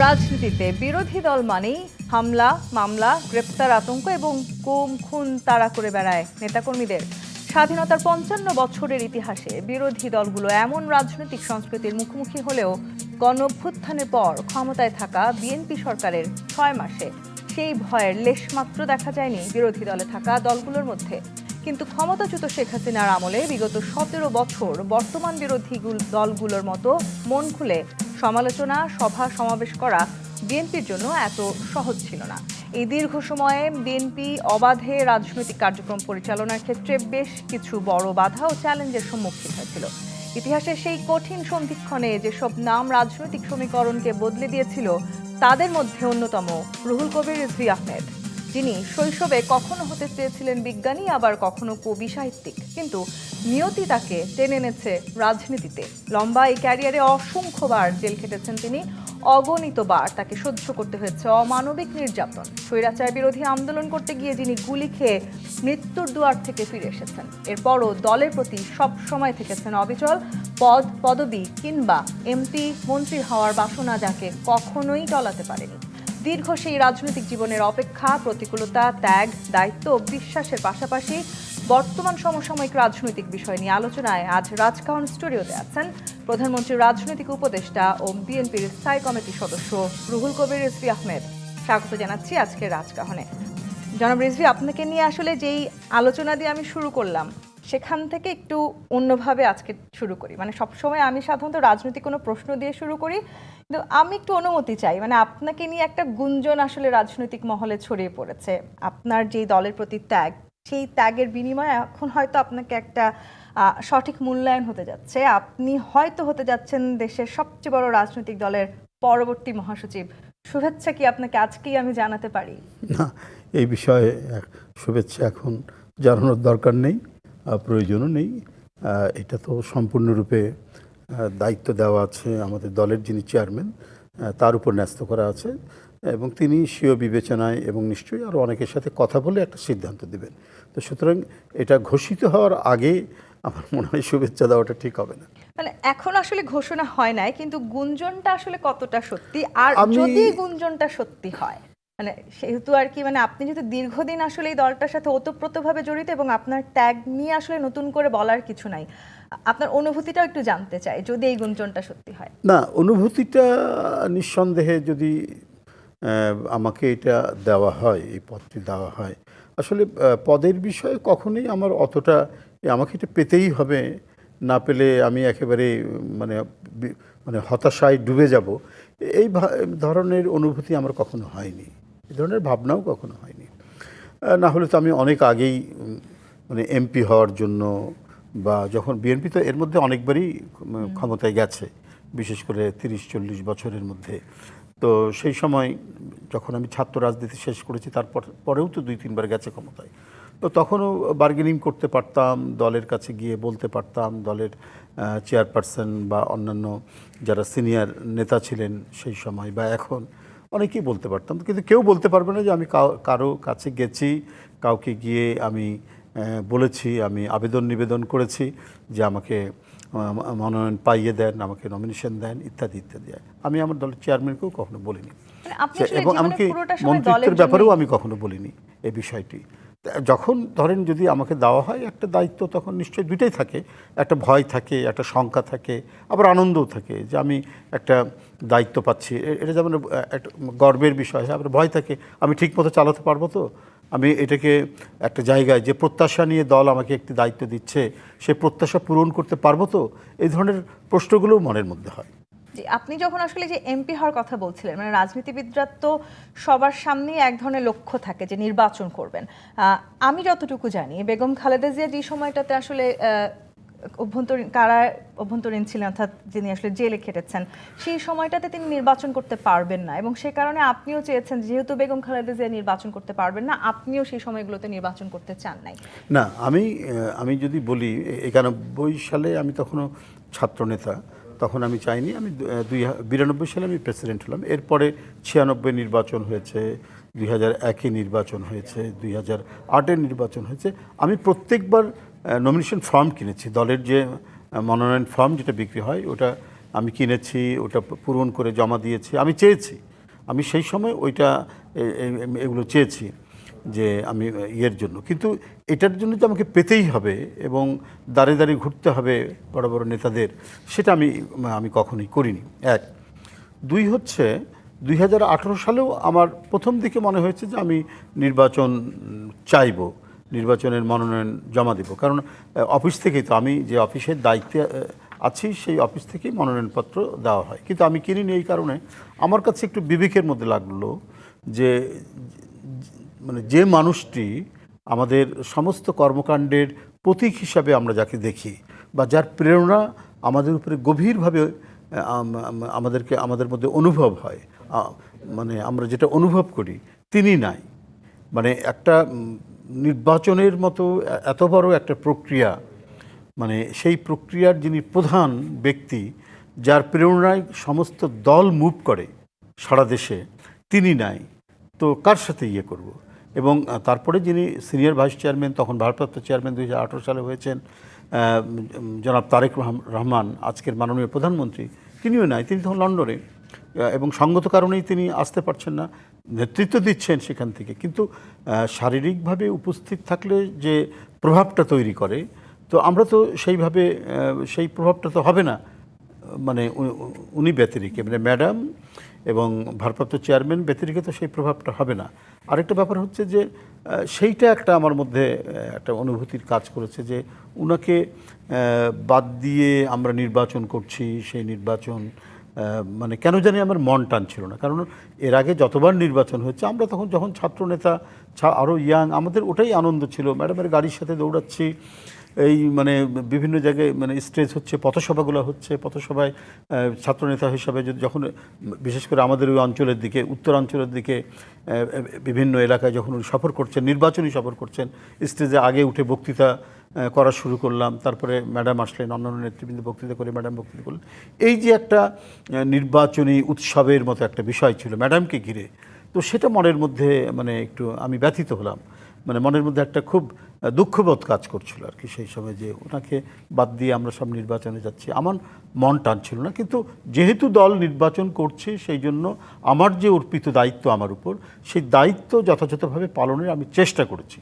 রাজনীতিতে বিরোধী দল মানেই হামলা, মামলা, গ্রেপ্তার, আতঙ্ক এবং গুম খুন তাড়া করে বেড়ায় নেতাকর্মীদের। স্বাধীনতার ৫৫ বছরের ইতিহাসে বিরোধী দলগুলো এমন রাজনৈতিক সংস্কৃতির মুখোমুখি হলেও গণঅভ্যুত্থানের পর ক্ষমতায় থাকা বিএনপি সরকারের ৬ মাসে সেই ভয়ের লেশমাত্র দেখা যায়নি বিরোধী দলে থাকা দলগুলোর মধ্যে। কিন্তু ক্ষমতাচ্যুত শেখ হাসিনার আমলে বিগত ১৭ বছর বর্তমান বিরোধী দলগুলোর মতো মন খুলে সমালোচনা, সভা সমাবেশ করা বিএনপির জন্য এত সহজ ছিল না। এই দীর্ঘ সময়ে বিএনপি অবাধে রাজনৈতিক কার্যক্রম পরিচালনার ক্ষেত্রে বেশ কিছু বড় বাধা ও চ্যালেঞ্জের সম্মুখীন হয়েছিল। ইতিহাসের সেই কঠিন সন্ধিক্ষণে যেসব নাম রাজনৈতিক সমীকরণকে বদলে দিয়েছিল তাদের মধ্যে অন্যতম রুহুল কবির রিজভী আহমেদ, যিনি শৈশবে কখনো হতে চেয়েছিলেন বিজ্ঞানী, আবার কখনো কবি সাহিত্যিক, কিন্তু নিয়তি তাকে টেনে এনেছে রাজনীতিতে। লম্বা এই ক্যারিয়ারে অসংখ্যবার জেল খেটেছেন তিনি, অগণিতবার তাকে সহ্য করতে হয়েছে অমানবিক নির্যাতন। স্বৈরাচার বিরোধী আন্দোলন করতে গিয়ে যিনি গুলি খেয়ে মৃত্যুর দুয়ার থেকে ফিরে এসেছেন, এরপরও দলের প্রতি সব সময় থেকেছেন অবিচল। পদ, পদবি কিংবা এমপি মন্ত্রী হওয়ার বাসনা যাকে কখনোই টলাতে পারেনি। দীর্ঘ সেই রাজনৈতিক জীবনের অপেক্ষা, প্রতিকূলতা, ত্যাগ, দায়িত্ব ও বিশ্বাসের পাশাপাশি বর্তমান সমসাময়িক রাজনৈতিক বিষয় নিয়ে আলোচনায় আজ রাজকাহন স্টুডিওতে আছেন প্রধানমন্ত্রীর রাজনৈতিক উপদেষ্টা ও বিএনপির স্থায়ী কমিটির সদস্য রুহুল কবির রিজভী আহমেদ। স্বাগত জানাচ্ছি আজকের রাজকাহনে। জনাব রিজভী, আপনাকে নিয়ে আসলে যেই আলোচনা দিয়ে আমি শুরু করলাম সেখান থেকে একটু অন্যভাবে আজকে শুরু করি। মানে সবসময় আমি সাধারণত রাজনৈতিক কোনো প্রশ্ন দিয়ে শুরু করি, কিন্তু আমি একটু অনুমতি চাই। মানে আপনাকে নিয়ে একটা গুঞ্জন আসলে রাজনৈতিক মহলে ছড়িয়ে পড়েছে। আপনার যেই দলের প্রতি ত্যাগ, সেই ত্যাগের বিনিময়ে এখন হয়তো আপনাকে একটা সঠিক মূল্যায়ন হতে যাচ্ছে। আপনি হয়তো হতে যাচ্ছেন দেশের সবচেয়ে বড় রাজনৈতিক দলের পরবর্তী মহাসচিব। শুভেচ্ছা কি আপনাকে আজকেই আমি জানাতে পারি? না, এই বিষয়ে শুভেচ্ছা এখন জানানোর দরকার নেই, প্রয়োজনও নেই। এটা তো সম্পূর্ণরূপে দায়িত্ব দেওয়া আছে আমাদের দলের যিনি চেয়ারম্যান, তার উপর ন্যস্ত করা আছে এবং তিনি স্বীয় বিবেচনায় এবং নিশ্চয়ই আরও অনেকের সাথে কথা বলে একটা সিদ্ধান্ত দেবেন। তো সুতরাং এটা ঘোষিত হওয়ার আগে আমার মনে হয় শুভেচ্ছা দেওয়াটা ঠিক হবে না। মানে এখন আসলে ঘোষণা হয় নাই, কিন্তু গুঞ্জনটা আসলে কতটা সত্যি, আর যদি গুঞ্জনটা সত্যি হয়, মানে সেহেতু আর কি, মানে আপনি যেহেতু দীর্ঘদিন আসলে এই দলটার সাথে ওতপ্রোতভাবে জড়িত এবং আপনার ট্যাগ নিয়ে আসলে নতুন করে বলার কিছু নাই, আপনার অনুভূতিটাও একটু জানতে চাই যদি এই গুঞ্জনটা সত্যি হয়। না, অনুভূতিটা নিঃসন্দেহে যদি আমাকে এটা দেওয়া হয়, এই পদটি দেওয়া হয়, আসলে পদের বিষয়ে কখনোই আমার অতটা আমাকে এটা পেতেই হবে, না পেলে আমি একেবারে মানে মানে হতাশায় ডুবে যাব, এই ধরনের অনুভূতি আমার কখনো হয়নি, এই ধরনের ভাবনাও কখনো হয়নি। না হলে তো আমি অনেক আগেই মানে এমপি হওয়ার জন্য, বা যখন বিএনপি তো এর মধ্যে অনেকবারই ক্ষমতায় গেছে, বিশেষ করে 30-40 বছরের মধ্যে। তো সেই সময় যখন আমি ছাত্র রাজনীতি শেষ করেছি, তারপর পরেও তো 2-3 বার গেছে ক্ষমতায়। তো তখনও বার্গেনিং করতে পারতাম, দলের কাছে গিয়ে বলতে পারতাম, দলের চেয়ারপারসন বা অন্যান্য যারা সিনিয়র নেতা ছিলেন সেই সময় বা এখন, অনেকেই বলতে পারতাম। কিন্তু কেউ বলতে পারবে না যে আমি কারো কাছে গেছি, কাউকে গিয়ে আমি বলেছি, আমি আবেদন নিবেদন করেছি যে আমাকে মনোনয়ন পাইয়ে দেন, আমাকে নমিনেশন দেন, ইত্যাদি ইত্যাদি। আমি আমার দলের চেয়ারম্যানকেও কখনো বলিনি, এবং এমনকি মন্ত্রিত্বের ব্যাপারেও আমি কখনো বলিনি এই বিষয়টি। যখন ধরেন যদি আমাকে দেওয়া হয় একটা দায়িত্ব, তখন নিশ্চয়ই দুইটাই থাকে, একটা ভয় থাকে, একটা শঙ্কা থাকে, আবার আনন্দও থাকে যে আমি একটা দায়িত্ব পাচ্ছি। এটা যেমন একটা গর্বের বিষয়, আবার ভয় থাকে আমি ঠিকমতো চালাতে পারবো তো, আমি এটাকে একটা জায়গায় যে প্রত্যাশা নিয়ে দল আমাকে একটি দায়িত্ব দিচ্ছে, সেই প্রত্যাশা পূরণ করতে পারবো তো, এই ধরনের প্রশ্নগুলোও মনের মধ্যে হয়। আপনি যখন আসলে যে এমপি হওয়ার কথা বলছিলেন, মানে রাজনীতিবিদরা তো সবার সামনেই এক ধরনের লক্ষ্য থাকে যে নির্বাচন করবেন। আমি যতটুকু জানি বেগম খালেদা জিয়া যে সময়টাতে আসলে অভ্যন্তরীণ ছিলেন, অর্থাৎ যিনি আসলে জেলে খেটেছেন, সেই সময়টাতে তিনি নির্বাচন করতে পারবেন না, এবং সে কারণে আপনিও চেয়েছেন যেহেতু বেগম খালেদা জিয়া নির্বাচন করতে পারবেন না, আপনিও সেই সময়গুলোতে নির্বাচন করতে চান নাই। না, আমি যদি বলি 91 সালে আমি তখনও ছাত্রনেতা, তখন আমি চাইনি। আমি 92 সালে আমি প্রেসিডেন্ট হলাম। এরপরে 96 নির্বাচন হয়েছে, 2001-এ নির্বাচন হয়েছে, 2008-এ নির্বাচন হয়েছে। আমি প্রত্যেকবার নমিনেশন ফর্ম কিনেছি, দলের যে মনোনয়ন ফর্ম যেটা বিক্রি হয় ওটা আমি কিনেছি, ওটা পূরণ করে জমা দিয়েছি। আমি চেয়েছি আমি সেই সময় ওইটা এগুলো চেয়েছি যে আমি ইয়ের জন্য, কিন্তু এটার জন্য যে আমাকে পেতেই হবে এবং দাঁড়ে দাঁড়িয়ে ঘুরতে হবে বড় বড় নেতাদের, সেটা আমি কখনোই করিনি। এক, দুই হচ্ছে 2018 সালেও আমার প্রথম দিকে মনে হয়েছে যে আমি নির্বাচন চাইব, নির্বাচনের মনোনয়ন জমা দেব, কারণ অফিস থেকেই তো, আমি যে অফিসের দায়িত্বে আছি সেই অফিস থেকেই মনোনয়নপত্র দেওয়া হয়, কিন্তু আমি কিনিনি। এই কারণে আমার কাছে একটু বিবেকের মধ্যে লাগলো যে মানে যে মানুষটি আমাদের সমস্ত কর্মকাণ্ডের প্রতীক হিসাবে আমরা যাকে দেখি, বা যার প্রেরণা আমাদের উপরে গভীরভাবে আমাদের মধ্যে অনুভব হয়, মানে আমরা যেটা অনুভব করি, তিনি নাই। মানে একটা নির্বাচনের মতো এত বড় একটা প্রক্রিয়া, মানে সেই প্রক্রিয়ার যিনি প্রধান ব্যক্তি, যার প্রেরণায় সমস্ত দল মুভ করে সারা দেশে, তিনি নাই, তো কার সাথে ইয়ে করব। এবং তারপরে যিনি সিনিয়র ভাইস চেয়ারম্যান, তখন ভারপ্রাপ্ত চেয়ারম্যান 2018 সালে হয়েছেন জনাব তারেক রহমান, আজকের মাননীয় প্রধানমন্ত্রী, তিনিও নাই, তিনি তখন লন্ডনে, এবং সঙ্গত কারণেই তিনি আসতে পারছেন না, নেতৃত্ব দিচ্ছেন সেখান থেকে, কিন্তু শারীরিকভাবে উপস্থিত থাকলে যে প্রভাবটা তৈরি করে, তো আমরা তো সেইভাবে সেই প্রভাবটা তো হবে না, মানে উনি ব্যতিরেকে, মানে ম্যাডাম এবং ভারপ্রাপ্ত চেয়ারম্যান ব্যতিরেকে তো সেই প্রভাবটা হবে না। আরেকটা ব্যাপার হচ্ছে যে সেইটা একটা আমার মধ্যে একটা অনুভূতির কাজ করেছে যে উনাকে বাদ দিয়ে আমরা নির্বাচন করছি, সেই নির্বাচন মানে কেন জানি আমার মন টানছিল না। কারণ এর আগে যতবার নির্বাচন হচ্ছে, আমরা তখন যখন ছাত্রনেতা আরও ইয়াং, আমাদের ওটাই আনন্দ ছিল, ম্যাডামের গাড়ির সাথে দৌড়াচ্ছি, এই মানে বিভিন্ন জায়গায় মানে স্টেজ হচ্ছে, পথসভাগুলো হচ্ছে, পথসভায় ছাত্রনেতা হিসাবে যখন বিশেষ করে আমাদের ওই অঞ্চলের দিকে, উত্তরাঞ্চলের দিকে বিভিন্ন এলাকায় যখন সফর করছেন, নির্বাচনী সফর করছেন, স্টেজে আগে উঠে বক্তৃতা করা শুরু করলাম, তারপরে ম্যাডাম আসলেন, অন্যান্য নেতৃবৃন্দ বক্তৃতা করে ম্যাডাম বক্তৃতা করলেন। এই যে একটা নির্বাচনী উৎসবের মতো একটা বিষয় ছিল ম্যাডামকে ঘিরে, তো সেটা মনের মধ্যে মানে একটু আমি ব্যথিত হলাম, মানে মনের মধ্যে একটা খুব দুঃখবোধ কাজ করছিল আর কি সেই সময়, যে ওনাকে বাদ দিয়ে আমরা সব নির্বাচনে যাচ্ছি। আমার মন টানছিল না, কিন্তু যেহেতু দল নির্বাচন করছে, সেই জন্য আমার যে অর্পিত দায়িত্ব আমার উপর, সেই দায়িত্ব যথাযথভাবে পালনের আমি চেষ্টা করেছি।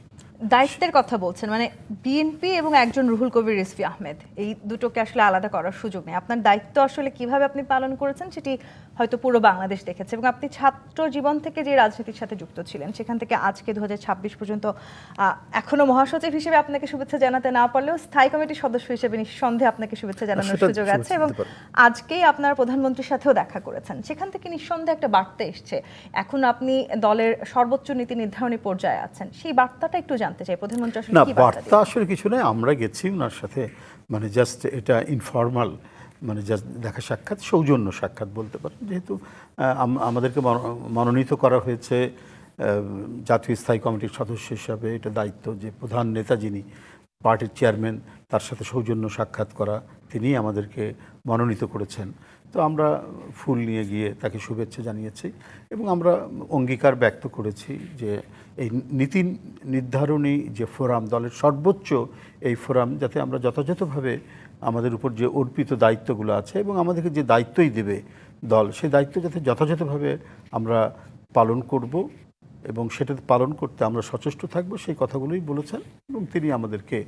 দায়িত্বের কথা বলছেন, মানে বিএনপি এবং একজন রুহুল কবির রিজভী আহমেদ, এই দুটোকে আসলে আলাদা করার সুযোগ নেই। আপনার দায়িত্ব আসলে কিভাবে আপনি পালন করেছেন সেটি হয়তো পুরো বাংলাদেশ দেখেছে, এবং আপনি ছাত্র জীবন থেকে যে রাজনীতির সাথে যুক্ত ছিলেন, সেখান থেকে আজকে 2026 পর্যন্ত এখনো মহাসচিব হিসেবে আপনাকে শুভেচ্ছা জানাতে না পারলেও স্থায়ী কমিটির সদস্য হিসেবে নিঃসন্দেহে আপনাকে শুভেচ্ছা জানানোর সুযোগ আছে, এবং আজকেই আপনার প্রধানমন্ত্রীর সাথেও দেখা করেছেন, সেখান থেকে নিঃসন্দেহে একটা বার্তা এসছে। এখন আপনি দলের সর্বোচ্চ নীতি নির্ধারণী পর্যায়ে আছেন, সেই বার্তাটা একটু জানতে চাই, প্রধানমন্ত্রী আসলে না, কি বার্তা বার্তা আসলে কিছু নয়, আমরা গেছি ওনার সাথে, মানে জাস্ট এটা ইনফর্মাল, মানে জাস্ট দেখা সাক্ষাৎ, সৌজন্য সাক্ষাৎ বলতে পারেন, যেহেতু আমাদেরকে মনোনীত করা হয়েছে জাতীয় স্থায়ী কমিটির সদস্য হিসাবে, এটা দায়িত্ব যে প্রধান নেতা যিনি পার্টির চেয়ারম্যান, তার সাথে সৌজন্য সাক্ষাৎ করা, তিনিই আমাদেরকে মনোনীত করেছেন। তো আমরা ফুল নিয়ে গিয়ে তাকে শুভেচ্ছা জানিয়েছি, এবং আমরা অঙ্গীকার ব্যক্ত করেছি যে এই নীতি নির্ধারণী যে ফোরাম, দলের সর্বোচ্চ এই ফোরাম, যাতে আমরা যথাযথভাবে আমাদের উপর যে অর্পিত দায়িত্বগুলো আছে এবং আমাদেরকে যে দায়িত্বই দেবে দল, সেই দায়িত্ব যাতে যথাযথভাবে আমরা পালন করব, এবং সেটা পালন করতে আমরা সচেষ্ট থাকব, সেই কথাগুলোই বলেছেন। এবং তিনি আমাদেরকে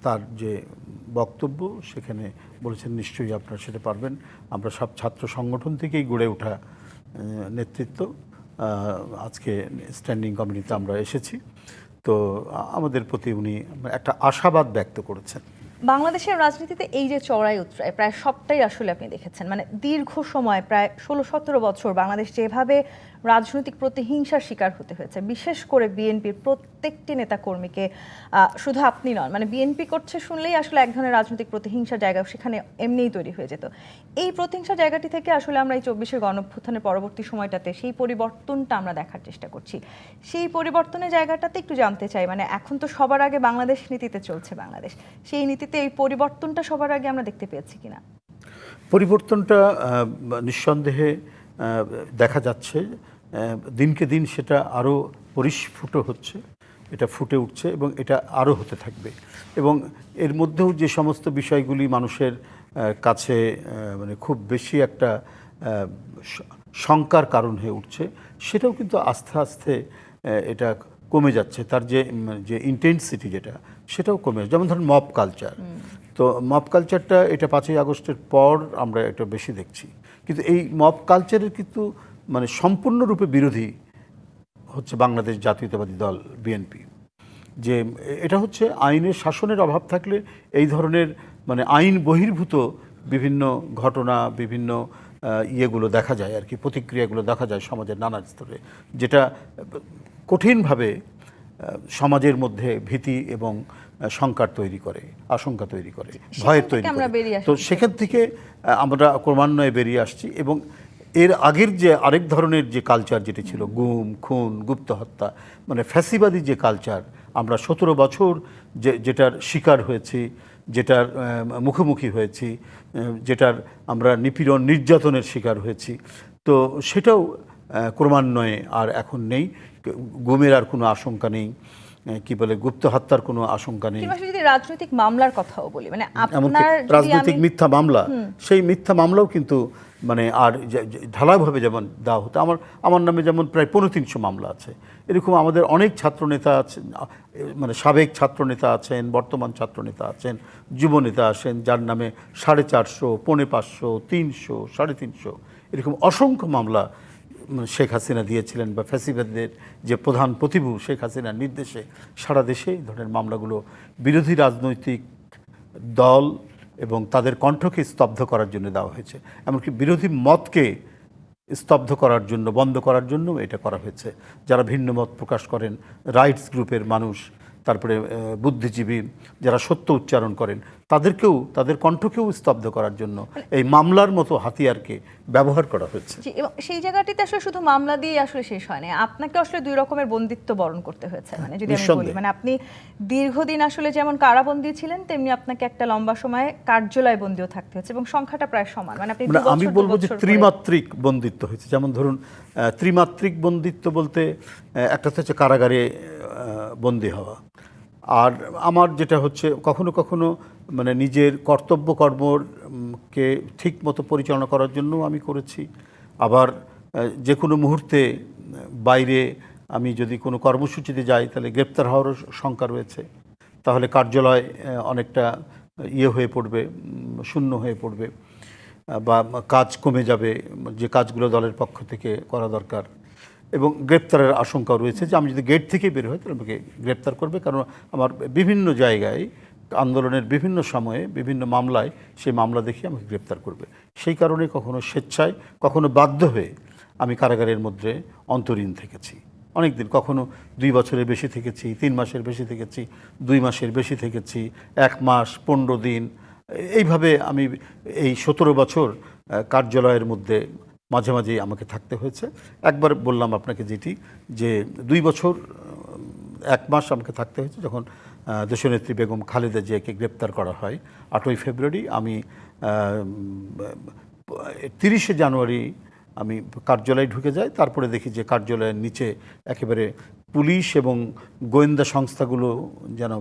তার যে বক্তব্য সেখানে বলেছেন, নিশ্চয়ই আপনারা সেটা পারবেন, আমরা সব ছাত্র সংগঠন থেকেই গড়ে ওঠা নেতৃত্ব, আজকে স্ট্যান্ডিং কমিটিতে আমরা এসেছি, তো আমাদের প্রতি উনি একটা আশাবাদ ব্যক্ত করেছেন। বাংলাদেশের রাজনীতিতে এই যে চড়াই উতরাই প্রায় সবটাই আসলে আপনি দেখেছেন, মানে দীর্ঘ সময় প্রায় 16-17 বছর বাংলাদেশ যেভাবে রাজনৈতিক প্রতিহিংসার শিকার হতে হয়েছে, বিশেষ করে বিএনপির প্রত্যেকটি নেতাকর্মীকে, শুধু আপনি নন, মানে বিএনপি করছে শুনলেই আসলে এক ধরনের রাজনৈতিক প্রতিহিংসার জায়গা সেখানে এমনিই তৈরি হয়ে যেত। এই প্রতিহিংসার জায়গাটি থেকে আসলে আমরা এই 24-এর গণঅভ্যুত্থানের পরবর্তী সময়টাতে সেই পরিবর্তনটা আমরা দেখার চেষ্টা করছি। সেই পরিবর্তনের জায়গাটাতে একটু জানতে চাই, মানে এখন তো সবার আগে বাংলাদেশ নীতিতে চলছে বাংলাদেশ, সেই নীতিতে এই পরিবর্তনটা সবার আগে আমরা দেখতে পেয়েছি কিনা? পরিবর্তনটা নিঃসন্দেহে দেখা যাচ্ছে, দিনকে দিন সেটা আরও পরিস্ফুট হচ্ছে, এটা ফুটে উঠছে, এবং এটা আরও হতে থাকবে। এবং এর মধ্যেও যে সমস্ত বিষয়গুলি মানুষের কাছে মানে খুব বেশি একটা শঙ্কার কারণ হয়ে উঠছে, সেটাও কিন্তু আস্তে আস্তে এটা কমে যাচ্ছে। তার যে ইন্টেন্সিটি যেটা, সেটাও কমে যাচ্ছে। যেমন ধরুন মব কালচার, তো মব কালচারটা এটা 5ই আগস্টের পর আমরা এটা বেশি দেখছি। কিন্তু এই মব কালচারের কিন্তু মানে সম্পূর্ণরূপে বিরোধী হচ্ছে বাংলাদেশ জাতীয়তাবাদী দল বিএনপি। যে এটা হচ্ছে আইনের শাসনের অভাব থাকলে এই ধরনের মানে আইন বহির্ভূত বিভিন্ন ঘটনা, বিভিন্ন ইয়েগুলো দেখা যায় আর কি, প্রতিক্রিয়াগুলো দেখা যায় সমাজের নানা স্তরে, যেটা কঠিনভাবে সমাজের মধ্যে ভীতি এবং শঙ্কার তৈরি করে, আশঙ্কা তৈরি করে, ভয়ের তৈরি করে। তো সেখান থেকে আমরা ক্রমান্বয়ে বেরিয়ে আসছি। এবং এর আগের যে আরেক ধরনের যে কালচার যেটি ছিল, গুম খুন, গুপ্ত হত্যা, মানে ফ্যাসিবাদী যে কালচার, আমরা 17 বছর যেটার শিকার হয়েছি, যেটার মুখোমুখি হয়েছি, যেটার আমরা নিপীড়ন নির্যাতনের শিকার হয়েছি, তো সেটাও ক্রমান্বয়ে আর এখন নেই। গুমের আর কোনো আশঙ্কা নেই, কি বলে গুপ্ত হত্যার কোনো আশঙ্কা নেই। যদি রাজনৈতিক মামলার কথাও বলি, মানে এমনকি রাজনৈতিক মিথ্যা মামলা, সেই মিথ্যা মামলাও কিন্তু মানে আর ঢালাওভাবে যেমন দেওয়া হতো। আমার নামে যেমন প্রায় 350 মামলা আছে, এরকম আমাদের অনেক ছাত্রনেতা আছেন, মানে সাবেক ছাত্রনেতা আছেন, বর্তমান ছাত্রনেতা আছেন, যুবনেতা আছেন, যার নামে 450, 550, 300, 350 এরকম অসংখ্য মামলা শেখ হাসিনা দিয়েছিলেন, বা ফ্যাসিবাদের যে প্রধান প্রতিভূ শেখ হাসিনার নির্দেশে সারা দেশে এই ধরনের মামলাগুলো বিরোধী রাজনৈতিক দল এবং তাদের কণ্ঠকে স্তব্ধ করার জন্য দেওয়া হয়েছে। এমনকি বিরোধী মতকে স্তব্ধ করার জন্য, বন্ধ করার জন্য এটা করা হয়েছে। যারা ভিন্ন মত প্রকাশ করেন, রাইটস গ্রুপের মানুষ, তারপরে বুদ্ধিজীবী যারা সত্য উচ্চারণ করেন, তাদেরকেও, তাদের কণ্ঠকেও স্তব্ধ করার জন্য এই মামলার মতো হাতিয়ারকে ব্যবহার করা হয়েছে। এবং সেই জায়গাটিতে আসলে শুধু মামলা দিয়ে আসলে শেষ হয় না, আপনাকে আসলে 2 রকমের বন্দিত্ব বরণ করতে হয়েছে। মানে যদি আমি বলি, মানে আপনি দীর্ঘদিন আসলে যেমন কারাবন্দী ছিলেন, তেমনি আপনাকে একটা লম্বা সময় কার্যালয় বন্দীও থাকতে হয়েছে, এবং সংখ্যাটা প্রায় সমান। মানে আপনি আমি বলবো যে ত্রিমাত্রিক বন্দিত্ব হয়েছে। যেমন ধরুন ত্রিমাত্রিক বন্দিত্ব বলতে একটা হচ্ছে কারাগারে বন্দী হওয়া, আর আমার যেটা হচ্ছে কখনো কখনো মানে নিজের কর্তব্য কর্মকে ঠিক মতো পরিচালনা করার জন্য আমি করেছি। আবার যে কোনো মুহূর্তে বাইরে আমি যদি কোনো কর্মসূচিতে যাই, তাহলে গ্রেপ্তার হওয়ারও শঙ্কা রয়েছে, তাহলে কার্যালয় অনেকটা ইয়ে হয়ে পড়বে, শূন্য হয়ে পড়বে, বা কাজ কমে যাবে, যে কাজগুলো দলের পক্ষ থেকে করা দরকার। এবং গ্রেপ্তারের আশঙ্কাও রয়েছে যে আমি যদি গেট থেকে বের হই তাহলে আমাকে গ্রেপ্তার করবে, কারণ আমার বিভিন্ন জায়গায় আন্দোলনের বিভিন্ন সময়ে বিভিন্ন মামলায় সেই মামলা দেখিয়ে আমাকে গ্রেপ্তার করবে। সেই কারণে কখনো স্বেচ্ছায়, কখনো বাধ্য হয়ে আমি কারাগারের মধ্যে অন্তরীণ থেকেছি অনেক দিন। কখনো 2 বছরের বেশি থেকেছি, 3 মাসের বেশি থেকেছি, 2 মাসের বেশি থেকেছি, 1 মাস 15 দিন, এইভাবে আমি এই 17 বছর কার্যালয়ের মধ্যে মাঝে মাঝেই আমাকে থাকতে হয়েছে। একবার বললাম আপনাকে যেটি, যে 2 বছর 1 মাস আমাকে থাকতে হয়েছে যখন দেশনেত্রী বেগম খালেদা জিয়াকে গ্রেপ্তার করা হয় 8ই ফেব্রুয়ারি। আমি 30শে জানুয়ারি আমি কার্যালয়ে ঢুকে যাই। তারপরে দেখি যে কার্যালয়ের নিচে একেবারে পুলিশ এবং গোয়েন্দা সংস্থাগুলো যেন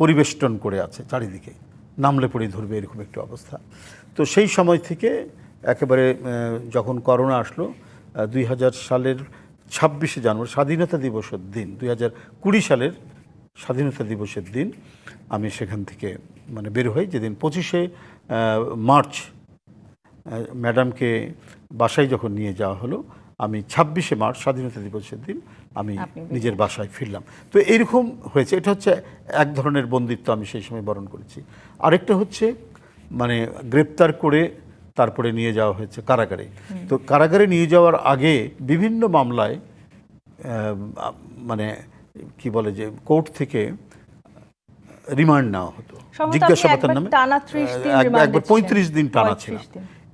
পরিবেষ্টন করে আছে চারিদিকে, নামলে পড়ে ধরবে এরকম একটি অবস্থা। তো সেই সময় থেকে একেবারে যখন করোনা আসলো 2000 সালের 26শে জানুয়ারি, স্বাধীনতা দিবসের দিন, 2020 সালের স্বাধীনতা দিবসের দিন আমি সেখান থেকে মানে বের হই। যেদিন 25শে মার্চ ম্যাডামকে বাসায় যখন নিয়ে যাওয়া হলো, আমি 26শে মার্চ স্বাধীনতা দিবসের দিন আমি নিজের বাসায় ফিরলাম। তো এইরকম হয়েছে। এটা হচ্ছে এক ধরনের বন্দিত্ব আমি সেই সময় বরণ করেছি। আরেকটা হচ্ছে মানে গ্রেপ্তার করে তারপরে নিয়ে যাওয়া হয়েছে কারাগারে। তো কারাগারে নিয়ে যাওয়ার আগে বিভিন্ন মামলায় মানে কি বলে যে কোর্ট থেকে রিমান্ড নেওয়া হতো, জিজ্ঞাসাবাদের নামে। একবার 35 দিন টানা ছিলাম।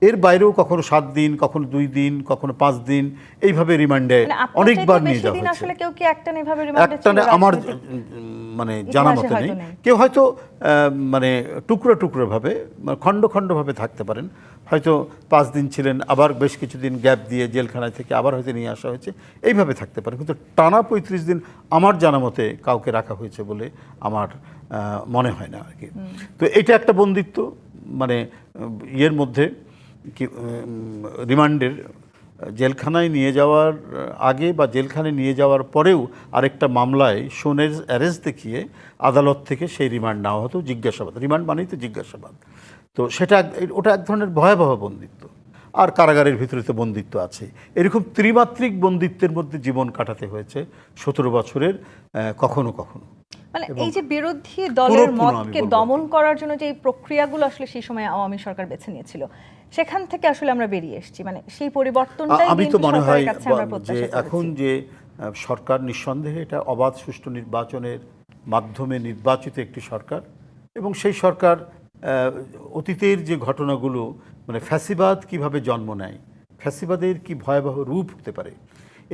এর বাইরেও কখনো 7 দিন, কখনো 2 দিন, কখনো 5 দিন, এইভাবে রিমান্ডে অনেকবার নিয়ে যাওয়া হয়েছে। একটানে আমার মানে জানা মতে নেই। কেউ হয়তো মানে টুকরো টুকরো ভাবে, খণ্ড খণ্ড ভাবে থাকতে পারেন। হয়তো 5 দিন ছিলেন, আবার বেশ কিছুদিন গ্যাপ দিয়ে জেলখানায় থেকে আবার হয়তো নিয়ে আসা হয়েছে, এইভাবে থাকতে পারেন। কিন্তু টানা 35 দিন আমার জানা মতে কাউকে রাখা হয়েছে বলে আমার মনে হয় না আর কি। তো এটা একটা বন্দিত্ব, মানে ইয়ের মধ্যে রিমান্ডের জেলখানায় নিয়ে যাওয়ার আগে বা জেলখানায় নিয়ে যাওয়ার পরেও আরেকটা মামলায় সোনের অ্যারেস্ট দেখিয়ে আদালত থেকে সেই রিমান্ড নেওয়া হতো, জিজ্ঞাসাবাদ। রিমান্ড মানেই তো জিজ্ঞাসাবাদ। তো ওটা এক ধরনের ভয়াবহ বন্দিত্ব। আর কারাগারের ভিতরে তো বন্দিত্ব আছে। এরকম ত্রিমাত্রিক বন্দিত্বের মধ্যে জীবন কাটাতে হয়েছে 17 বছরের কখনো কখনো। মানে এই যে বিরোধী দলের পুরোপুরি আমি মতকে বলবো দমন করার জন্য যে এই প্রক্রিয়াগুলো আসলে সেই সময় আওয়ামী সরকার বেছে নিয়েছিল, সেখান থেকে আসলে আমরা বেরিয়ে এসেছি, মানে সেই পরিবর্তনটাই আমি তো মনে হয় কাছে আমরা যে প্রত্যাশা এখন করেছি। যে সরকার নিঃসন্দেহে এটা অবাধ সুষ্ঠু নির্বাচনের মাধ্যমে নির্বাচিত একটি সরকার, এবং সেই সরকার অতীতের যে ঘটনাগুলো, মানে ফ্যাসিবাদ কিভাবে জন্ম নেয়, ফ্যাসিবাদের কি ভয়াবহ রূপ হতে পারে,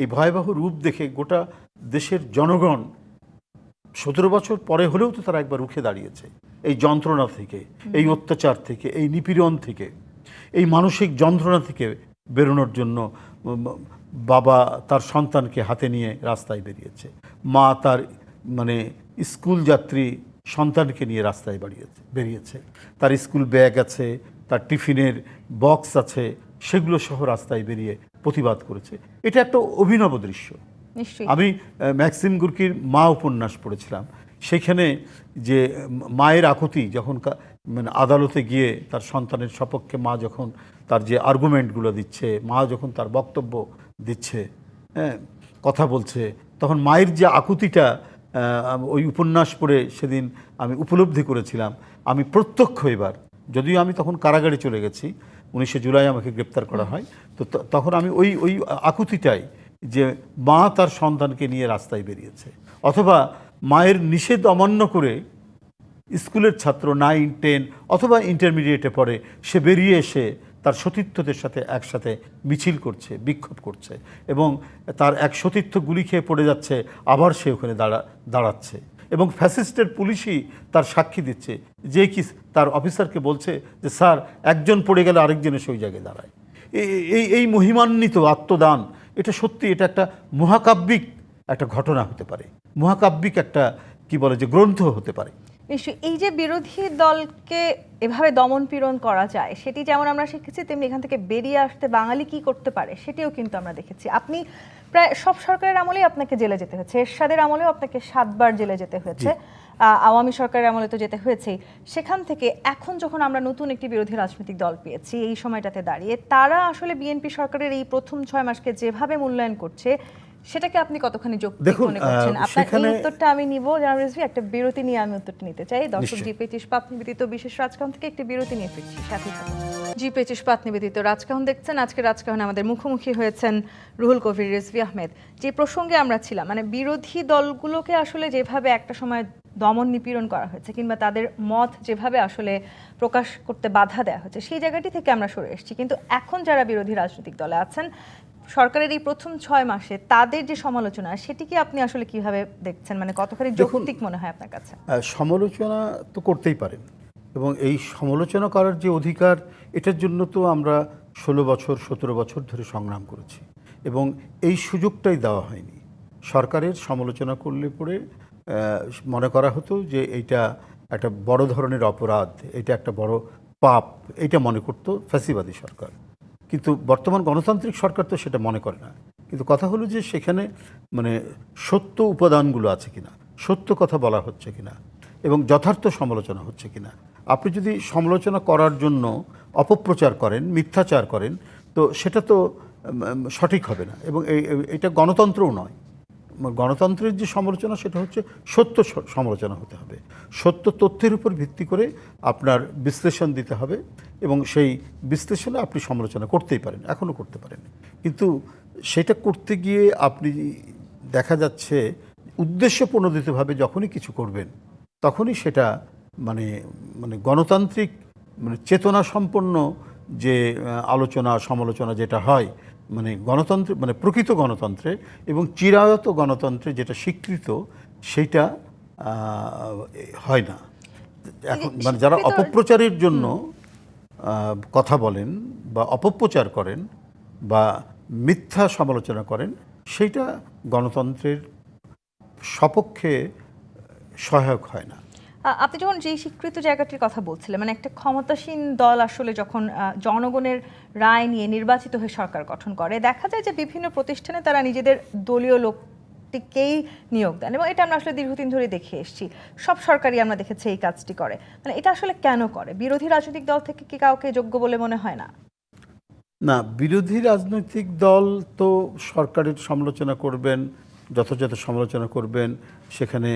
এই ভয়াবহ রূপ দেখে গোটা দেশের জনগণ 17 বছর পরে হলেও তো তারা একবার রুখে দাঁড়িয়েছে এই যন্ত্রণা থেকে, এই অত্যাচার থেকে, এই নিপীড়ন থেকে, এই মানসিক যন্ত্রণা থেকে বেরোনোর জন্য বাবা তার সন্তানকে হাতে নিয়ে রাস্তায় বেরিয়েছে, মা তার মানে স্কুল যাত্রী সন্তানকে নিয়ে রাস্তায় বেরিয়েছে, তার স্কুল ব্যাগ আছে, তার টিফিনের বক্স আছে, সেগুলো সহ রাস্তায় বেরিয়ে প্রতিবাদ করেছে। এটা একটা অভিনব দৃশ্য। নিশ্চয়ই আমি ম্যাক্সিম গুরকির মা উপন্যাস পড়েছিলাম, সেখানে যে মায়ের আকুতি যখন মানে আদালতে গিয়ে তার সন্তানের সপক্ষে মা যখন তার যে আর্গুমেন্টগুলো দিচ্ছে, মা যখন তার বক্তব্য দিচ্ছে, হ্যাঁ, কথা বলছে, তখন মায়ের যে আকুতিটা ওই উপন্যাস পড়ে সেদিন আমি উপলব্ধি করেছিলাম। আমি প্রত্যক্ষ এবার, যদিও আমি তখন কারাগারে চলে গেছি, 19 জুলাই আমাকে গ্রেপ্তার করা হয়, তো তখন আমি ওই আকুতিটাই, যে মা তার সন্তানকে নিয়ে রাস্তায় বেরিয়েছে, অথবা মায়ের নিষেধ অমান্য করে স্কুলের ছাত্র 9, 10 অথবা ইন্টারমিডিয়েটে পড়ে, সে বেরিয়ে এসে তার সতীর্থদের সাথে একসাথে মিছিল করছে, বিক্ষোভ করছে, এবং তার এক সতীর্থ গুলি খেয়ে পড়ে যাচ্ছে, আবার সে ওখানে দাঁড়াচ্ছে, এবং ফ্যাসিস্টের পুলিশই তার সাক্ষী দিচ্ছে, যে কি তার অফিসারকে বলছে যে স্যার, একজন পড়ে গেলে আরেকজন এসে ওই জায়গায় দাঁড়ায়। এই মহিমান্বিত আত্মদান, এটা সত্যি, এটা একটা মহাকাব্যিক একটা ঘটনা হতে পারে, মহাকাব্যিক একটা কি বলে যে গ্রন্থ হতে পারে। নিশ্চয়ই এই যে বিরোধী দলকে এভাবে দমন পীড়ন করা যায়, সেটি যেমন আমরা শিখেছি, তেমনি এখান থেকে বেরিয়ে আসতে বাঙালি কি করতে পারে সেটিও কিন্তু আমরা দেখেছি। আপনি প্রায় সব সরকারের আমলেই আপনাকে জেলে যেতে হয়েছে, এরশাদের আমলেও আপনাকে 7 বার জেলে যেতে হয়েছে, আওয়ামী সরকারের আমলে তো যেতে হয়েছেই। সেখান থেকে এখন যখন আমরা নতুন একটি বিরোধী রাজনৈতিক দল পেয়েছি, এই সময়টাতে দাঁড়িয়ে তারা আসলে বিএনপি সরকারের এই প্রথম 6 মাসকে যেভাবে মূল্যায়ন করছে, সেটাকে আপনি কতখানি যৌক্তিক মনে করছেন? আপনার এই উত্তরটা আমি নিব জানাব রিজভী, একটা বিরতি নিয়ে আমি উত্তরটা নিতে চাই। দর্শক, জি25 ইস্পাত নিবেদিত বিশেষ রাজকাহন থেকে একটি বিরতি নিয়ে ফিরছি, সাথে থাকুন। জি25 ইস্পাত নিবেদিত রাজকাহন দেখছেন। আজকে রাজকাহনে আমাদের মুখোমুখি হয়েছেন রুহুল কবির, রিজভী আহমেদ। যে প্রসঙ্গে আমরা ছিলাম, মানে বিরোধী দলগুলোকে আসলে যেভাবে একটা সময় দমন নিপীড়ন করা হয়েছে, কিংবা তাদের মত যেভাবে আসলে প্রকাশ করতে বাধা দেওয়া হয়েছে, সেই জায়গাটি থেকে আমরা সরে এসেছি। কিন্তু এখন যারা বিরোধী রাজনৈতিক দলে আছেন, সরকারের এই প্রথম 6 মাসে তাদের যে সমালোচনা, সেটিকে আপনি আসলে কিভাবে দেখছেন? মানে কতখানি যৌক্তিক মনে হয় আপনার কাছে? সমালোচনা তো করতেই পারেন, এবং এই সমালোচনা করার যে অধিকার, এটার জন্য তো আমরা 16 বছর 17 বছর ধরে সংগ্রাম করেছি, এবং এই সুযোগটাই দেওয়া হয়নি। সরকারের সমালোচনা করলে পরে মনে করা হতো যে এইটা একটা বড় ধরনের অপরাধ, এটা একটা বড় পাপ, এটা মনে করতো ফ্যাসিবাদী সরকার। কিন্তু বর্তমান গণতান্ত্রিক সরকার তো সেটা মনে করে না। কিন্তু কথা হলো যে সেখানে মানে সত্য উপাদানগুলো আছে কিনা, সত্য কথা বলা হচ্ছে কিনা, এবং যথার্থ সমালোচনা হচ্ছে কিনা। আপনি যদি সমালোচনা করার জন্য অপপ্রচার করেন, মিথ্যাচার করেন, তো সেটা তো সঠিক হবে না, এবং এটা গণতন্ত্রও নয়। গণতন্ত্রের যে সমালোচনা, সেটা হচ্ছে সত্য সমালোচনা হতে হবে, সত্য তথ্যের উপর ভিত্তি করে আপনার বিশ্লেষণ দিতে হবে, এবং সেই বিশ্লেষণে আপনি সমালোচনা করতেই পারেন, এখনও করতে পারেন। কিন্তু সেটা করতে গিয়ে আপনি দেখা যাচ্ছে উদ্দেশ্যপ্রণোদিতভাবে যখনই কিছু করবেন, তখনই সেটা মানে মানে গণতান্ত্রিক মানে চেতনা সম্পন্ন যে আলোচনা সমালোচনা যেটা হয়, মানে গণতন্ত্রে, মানে প্রকৃত গণতন্ত্রে এবং চিরায়ত গণতন্ত্রে যেটা স্বীকৃত, সেইটা হয় না এখন। মানে যারা অপপ্রচারের জন্য কথা বলেন বা অপপ্রচার করেন বা মিথ্যা সমালোচনা করেন, সেইটা গণতন্ত্রের সপক্ষে সহায়ক হয় না। আপনি যখন যেই স্বীকৃত জায়গাটির কথা বলছিলেন, মানে একটা ক্ষমতাসীন দল আসলে যখন জনগণের রায় নিয়ে নির্বাচিত হয়ে সরকার গঠন করে, দেখা যায় যে বিভিন্ন প্রতিষ্ঠানে তারা নিজেদের দলীয় লোকটিকেই নিয়োগ দেন, এবং এটা আমরা আসলে দীর্ঘদিন ধরে দেখে এসেছি। সব সরকারই আমরা দেখেছি এই কাজটি করে। মানে এটা আসলে কেন করে? বিরোধী রাজনৈতিক দল থেকে কি কাউকে যোগ্য বলে মনে হয় না? না, বিরোধী রাজনৈতিক দল তো সরকারের সমালোচনা করবেন, যথাযথ সমালোচনা করবেন। সেখানে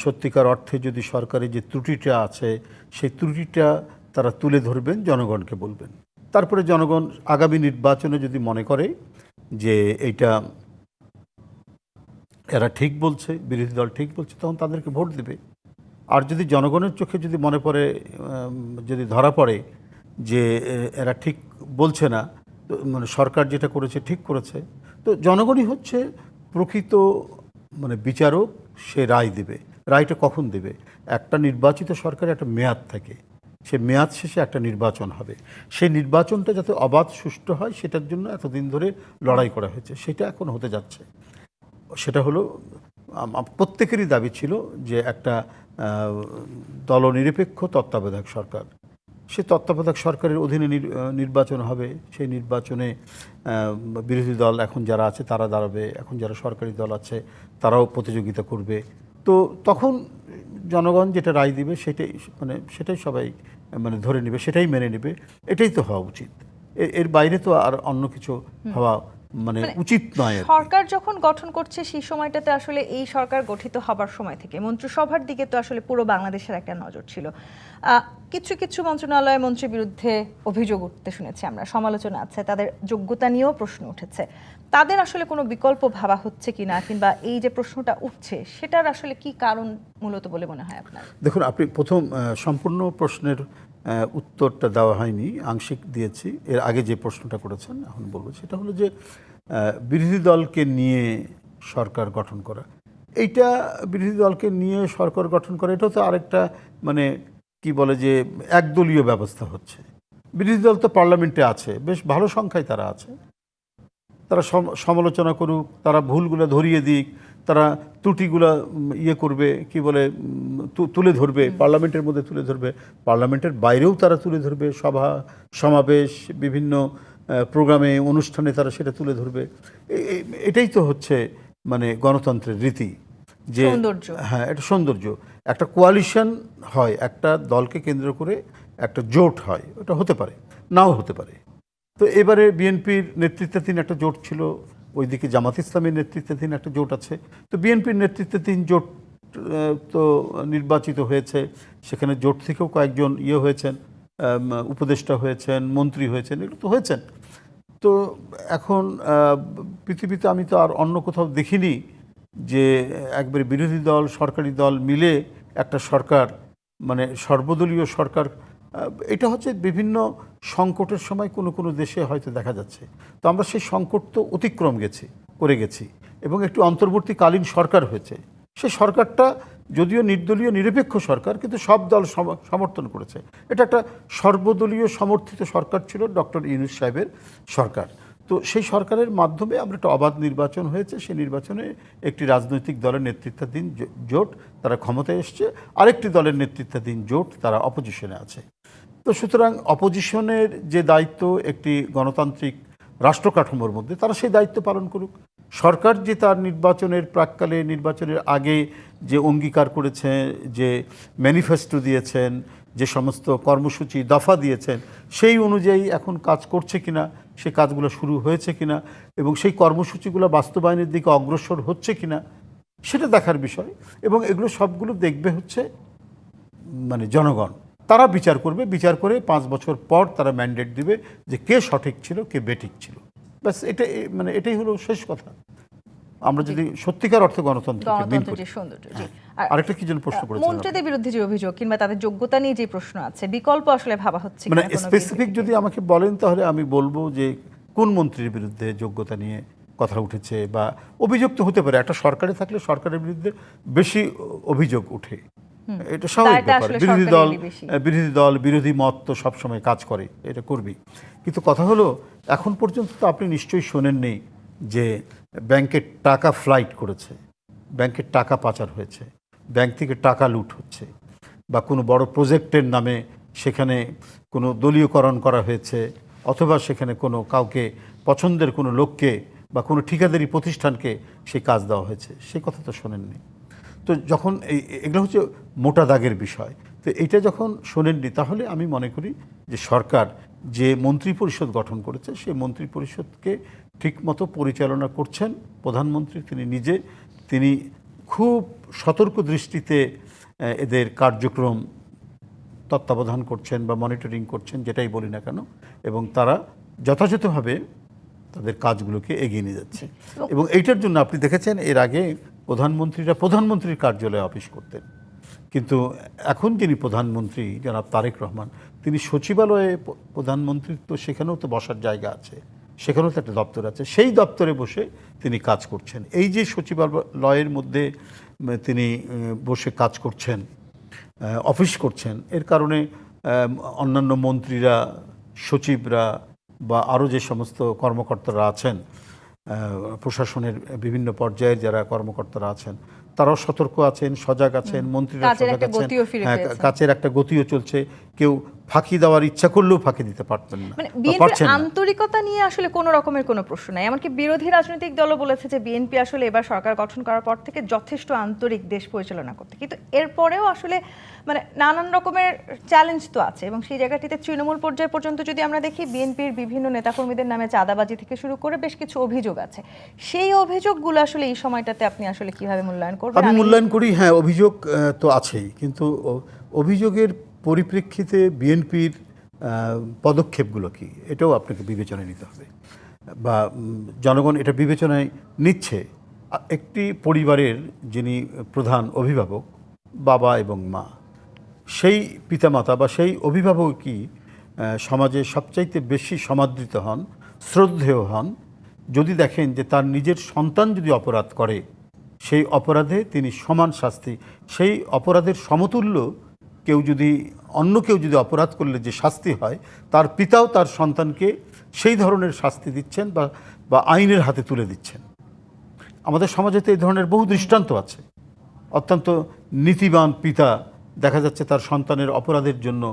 সত্যিকার অর্থে যদি সরকারি যে ত্রুটিটা আছে সেই ত্রুটিটা তারা তুলে ধরবেন, জনগণকে বলবেন। তারপরে জনগণ আগামী নির্বাচনে যদি মনে করে যে এইটা এরা ঠিক বলছে, বিরোধী দল ঠিক বলছে, তখন তাদেরকে ভোট দেবে। আর যদি জনগণের চোখে যদি মনে পড়ে, যদি ধরা পড়ে যে এরা ঠিক বলছে না, তো মানে সরকার যেটা করেছে ঠিক করেছে, তো জনগণই হচ্ছে প্রকৃত মানে বিচারক। সে রায় দেবে। রায়টা কখন দেবে? একটা নির্বাচিত সরকারের একটা মেয়াদ থাকে, সে মেয়াদ শেষে একটা নির্বাচন হবে। সেই নির্বাচনটা যাতে অবাধ সুষ্ঠু হয় সেটার জন্য এতদিন ধরে লড়াই করা হয়েছে, সেটা এখন হতে যাচ্ছে। সেটা হলো প্রত্যেকেরই দাবি ছিল যে একটা দলনিরপেক্ষ তত্ত্বাবধায়ক সরকার। সে তত্ত্বাবধায়ক সরকারের অধীনে নির্বাচন হবে। সেই নির্বাচনে বিরোধী দল এখন যারা আছে তারা দাঁড়াবে, এখন যারা সরকারি দল আছে তারাও প্রতিযোগিতা করবে। তো তখন জনগণ যেটা রায় দিবে সেটাই সেটাই সবাই ধরে নেবে, সেটাই মেনে নেবে। এটাই তো হওয়া উচিত। এর বাইরে তো আর অন্য কিছু হওয়া উচিত নয়। সরকার যখন গঠন করছে সেই সময়টাতে আসলে এই সরকার গঠিত হবার সময় থেকে মন্ত্রিসভার দিকে তো আসলে পুরো বাংলাদেশের একটা নজর ছিল। কিছু কিছু মন্ত্রণালয় মন্ত্রীর বিরুদ্ধে অভিযোগ উঠতে শুনেছি আমরা, সমালোচনা আছে, তাদের যোগ্যতা নিয়েও প্রশ্ন উঠেছে। তাদের আসলে কোনো বিকল্প ভাবা হচ্ছে কিনা, কিংবা এই যে প্রশ্নটা উঠছে সেটার আসলে কি কারণ মূলত বলে মনে হয় আপনার? দেখুন, আপনি প্রথম সম্পূর্ণ প্রশ্নের উত্তরটা দেওয়া হয়নি, আংশিক দিয়েছি। এর আগে যে প্রশ্নটা করেছেন এখন বলবো, সেটা হলো যে বিরোধী দলকে নিয়ে সরকার গঠন করা। এইটা বিরোধী দলকে নিয়ে সরকার গঠন করা, এটাও তো আরেকটা কি বলে যে একদলীয় ব্যবস্থা হচ্ছে। বিরোধী দল তো পার্লামেন্টে আছে, বেশ ভালো সংখ্যায় তারা আছে। তারা সমালোচনা করুক, তারা ভুলগুলো ধরিয়ে দিক, তারা ত্রুটিগুলো করবে, কি বলে তুলে ধরবে, পার্লামেন্টের মধ্যে তুলে ধরবে, পার্লামেন্টের বাইরেও তারা তুলে ধরবে, সভা সমাবেশ বিভিন্ন প্রোগ্রামে অনুষ্ঠানে তারা সেটা তুলে ধরবে। এটাই তো হচ্ছে গণতন্ত্রের রীতি, যে হ্যাঁ, এটা সৌন্দর্য। একটা কোয়ালিশন হয়, একটা দলকে কেন্দ্র করে একটা জোট হয়, ওটা হতে পারে, নাও হতে পারে। তো এবারে বিএনপির নেতৃত্বাধীন একটা জোট ছিল, ওইদিকে জামাত ইসলামের নেতৃত্বাধীন একটা জোট আছে। তো বিএনপির নেতৃত্বাধীন জোট তো নির্বাচিত হয়েছে, সেখানে জোট থেকেও কয়েকজন হয়েছেন, উপদেষ্টা হয়েছেন, মন্ত্রী হয়েছেন, এগুলো তো হয়েছেন। তো এখন পৃথিবীতে আমি তো আর অন্য কোথাও দেখিনি যে একবারে বিরোধী দল সরকারি দল মিলে একটা সরকার, সর্বদলীয় সরকার। এটা হচ্ছে বিভিন্ন সংকটের সময় কোনো কোনো দেশে হয়তো দেখা যাচ্ছে। তো আমরা সেই সংকট তো অতিক্রম করে গেছি, এবং একটু অন্তর্বর্তীকালীন সরকার হয়েছে। সেই সরকারটা যদিও নির্দলীয় নিরপেক্ষ সরকার, কিন্তু সব দল সমর্থন করেছে। এটা একটা সর্বদলীয় সমর্থিত সরকার ছিল, ডক্টর ইউনূস সাহেবের সরকার। তো সেই সরকারের মাধ্যমে আমরা একটা অবাধ নির্বাচন হয়েছে। সেই নির্বাচনে একটি রাজনৈতিক দলের নেতৃত্বাধীন জোট তারা ক্ষমতায় এসছে, আরেকটি দলের নেতৃত্বাধীন জোট তারা অপোজিশনে আছে। তো সুতরাং অপোজিশনের যে দায়িত্ব একটি গণতান্ত্রিক রাষ্ট্র কাঠামোর মধ্যে, তারা সেই দায়িত্ব পালন করুক। সরকার যে তার নির্বাচনের প্রাক্কালে, নির্বাচনের আগে যে অঙ্গীকার করেছে, যে ম্যানিফেস্টো দিয়েছেন, যে সমস্ত কর্মসূচি দফা দিয়েছেন, সেই অনুযায়ী এখন কাজ করছে কিনা, সেই কাজগুলো শুরু হয়েছে কিনা, এবং সেই কর্মসূচিগুলো বাস্তবায়নের দিকে অগ্রসর হচ্ছে কিনা, সেটা দেখার বিষয়। এবং এগুলো সবগুলো দেখবে হচ্ছে জনগণ। তারা বিচার করবে, বিচার করে 5 বছর পর তারা ম্যান্ডেট দিবে যে কে সঠিক ছিল, কে বেঠিক ছিল। ব্যাস, এটা এটাই হলো শেষ কথা। আমরা যদি সত্যিকার অর্থে আরেকটা কি যেন প্রশ্ন করেছেন, মন্ত্রীদের বিরুদ্ধে যে অভিযোগ কিংবা তাদের যোগ্যতা নিয়ে যে প্রশ্ন আছে, বিকল্প আসলে ভাবা হচ্ছে স্পেসিফিক যদি আমাকে বলেন, তাহলে আমি বলবো যে কোন মন্ত্রীর বিরুদ্ধে যোগ্যতা নিয়ে কথা উঠেছে, বা অভিযোগ তো হতে পারে। একটা সরকারে থাকলে সরকারের বিরুদ্ধে বেশি অভিযোগ উঠে, এটা স্বাভাবিক ব্যাপার। বিরোধী দল বিরোধী মত তো সবসময় কাজ করে, এটা করবেই। কিন্তু কথা হলো, এখন পর্যন্ত তো আপনি নিশ্চয়ই শোনেননি যে ব্যাংকের টাকা ফ্লাইট করেছে, ব্যাংকের টাকা পাচার হয়েছে, ব্যাংক থেকে টাকা লুট হচ্ছে। বা কোনো বড় প্রজেক্টের নামে সেখানে কোনো দলীয়করণ করা হয়েছে, অথবা সেখানে কোনো কাউকে পছন্দের কোনো লোককে বা কোনো ঠিকাদারি প্রতিষ্ঠানকে সেই কাজ দেওয়া হয়েছে, সেই কথা তো শোনেননি। তো যখন এগুলো হচ্ছে মোটা দাগের বিষয়, তো এটা যখন শোনেননি, তাহলে আমি মনে করি যে সরকার যে মন্ত্রিপরিষদ গঠন করেছে সেই মন্ত্রিপরিষদকে ঠিকমতো পরিচালনা করছেন প্রধানমন্ত্রী। তিনি নিজে তিনি খুব সতর্ক দৃষ্টিতে এদের কার্যক্রম তত্ত্বাবধান করছেন বা মনিটরিং করছেন, যেটাই বলি না কেন, এবং তারা যথাযথভাবে তাদের কাজগুলোকে এগিয়ে নিয়ে যাচ্ছে। এবং এইটার জন্য আপনি দেখেছেন এর আগে প্রধানমন্ত্রীরা প্রধানমন্ত্রীর কার্যালয়ে অফিস করতেন, কিন্তু এখন যিনি প্রধানমন্ত্রী জনাব তারেক রহমান, তিনি সচিবালয়ে প্রধানমন্ত্রীর, তো সেখানেও তো বসার জায়গা আছে, সেখানেও তো একটা দপ্তর আছে, সেই দপ্তরে বসে তিনি কাজ করছেন। এই যে সচিবালয়ের মধ্যে তিনি বসে কাজ করছেন, অফিস করছেন, এর কারণে অন্যান্য মন্ত্রীরা, সচিবরা বা আরও যে সমস্ত কর্মকর্তারা আছেন, প্রশাসনের বিভিন্ন পর্যায়ের যারা কর্মকর্তারা আছেন, তারাও সতর্ক আছেন, সজাগ আছেন, মন্ত্রীরা সজাগ আছেন, কাজের একটা গতিও চলছে। কেউ ফাঁকি দেওয়ার ইচ্ছা করলেও ফাঁকি দিতে পারতেন না, মানে বিএনপির আন্তরিকতা নিয়ে আসলে কোনো রকমের কোনো প্রশ্ন নাই। এমনকি বিরোধী রাজনৈতিক দলও বলেছে যে বিএনপি আসলে এবার সরকার গঠন করার পর থেকে যথেষ্ট আন্তরিক দেশ পরিচালনা করতে, কিন্তু এরপরেও আসলে মানে নানান রকমের চ্যালেঞ্জ তো আছে। এবং সেই জায়গাটিতে তৃণমূল পর্যায় পর্যন্ত যদি আমরা দেখি, বিএনপির বিভিন্ন নেতাকর্মীদের নামে চাঁদাবাজি থেকে শুরু করে বেশ কিছু অভিযোগ আছে। সেই অভিযোগগুলো আসলে এই সময়টাতে আপনি আসলে কিভাবে মূল্যায়ন করবেন? আমি মূল্যায়ন করি, হ্যাঁ, অভিযোগ তো আছেই, কিন্তু অভিযোগের পরিপ্রেক্ষিতে বিএনপির পদক্ষেপগুলো কি, এটাও আপনাকে বিবেচনায় নিতে হবে, বা জনগণ এটা বিবেচনায় নিচ্ছে। একটি পরিবারের যিনি প্রধান অভিভাবক, বাবা এবং মা, সেই পিতামাতা বা সেই অভিভাবকই সমাজে সবচাইতে বেশি সমাদৃত হন, শ্রদ্ধেয় হন, যদি দেখেন যে তার নিজের সন্তান যদি অপরাধ করে, সেই অপরাধে তিনি সমান শাস্তি, সেই অপরাধের সমতুল্য অন্য কেউ যদি অপরাধ করলে যে শাস্তি হয়, তার পিতাও তার সন্তানকে সেই ধরনের শাস্তি দিচ্ছেন বা আইনের হাতে তুলে দিচ্ছেন। আমাদের সমাজে তো এই ধরনের বহু দৃষ্টান্ত আছে। অত্যন্ত নীতিবান পিতা দেখা যাচ্ছে তার সন্তানের অপরাধের জন্য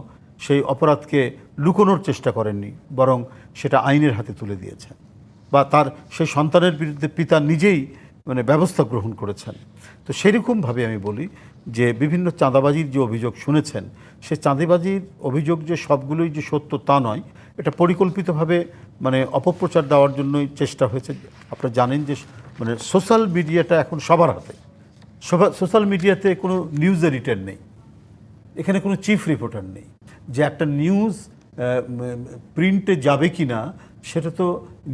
সেই অপরাধকে লুকোনোর চেষ্টা করেননি, বরং সেটা আইনের হাতে তুলে দিয়েছেন, বা তার সেই সন্তানের বিরুদ্ধে পিতা নিজেই ব্যবস্থা গ্রহণ করেছেন। তো সেরকমভাবে আমি বলি যে বিভিন্ন চাঁদাবাজির যে অভিযোগ শুনেছেন, সে চাঁদাবাজির অভিযোগ যে সবগুলোই যে সত্য তা নয়, এটা পরিকল্পিতভাবে অপপ্রচার দেওয়ার জন্যই চেষ্টা হয়েছে। আপনারা জানেন যে সোশ্যাল মিডিয়াটা এখন সবার হাতে। সোশ্যাল মিডিয়াতে কোনো নিউজ এডিটর নেই, এখানে কোনো চিফ রিপোর্টার নেই। যে একটা নিউজ প্রিন্টে যাবে কি না, সেটা তো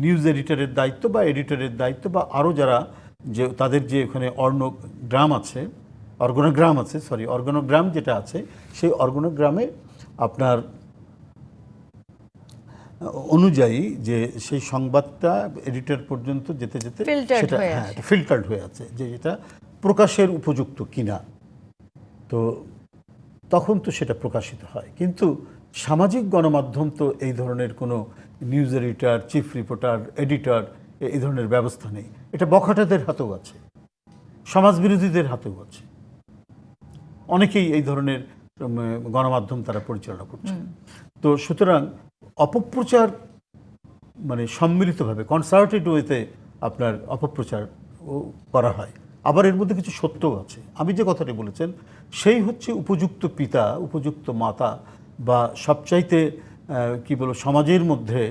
নিউজ এডিটরের দায়িত্ব বা এডিটরের দায়িত্ব, বা আরও যারা যে তাদের যে ওখানে অর্গানোগ্রাম যেটা আছে, সেই অর্গানোগ্রামে আপনার অনুযায়ী যে সেই সংবাদটা এডিটর পর্যন্ত যেতে যেতে সেটা ফিল্টার্ড হয়ে আছে, যে এটা প্রকাশের উপযুক্ত কিনা, তো তখন তো সেটা প্রকাশিত হয়। কিন্তু সামাজিক গণমাধ্যম তো এই ধরনের কোনো news editor, chief reporter, editor এই ধরনের ব্যবস্থা নেই। এটা বখাটেদের হাতেও আছে, সমাজবিরোধীদের হাতেও আছে। অনেকেই এই ধরনের গণমাধ্যম তারা পরিচালনা করছে। তো সুতরাং অপপ্রচার সম্মিলিতভাবে কনসার্টেড ওয়েতে আপনার অপপ্রচার করা হয়। আবার এর মধ্যে কিছু সত্যও আছে। আমি যে কথাটি বলেছেন, সেই হচ্ছে উপযুক্ত পিতা, উপযুক্ত মাতা, বা সবচাইতে সমাজের মধ্যে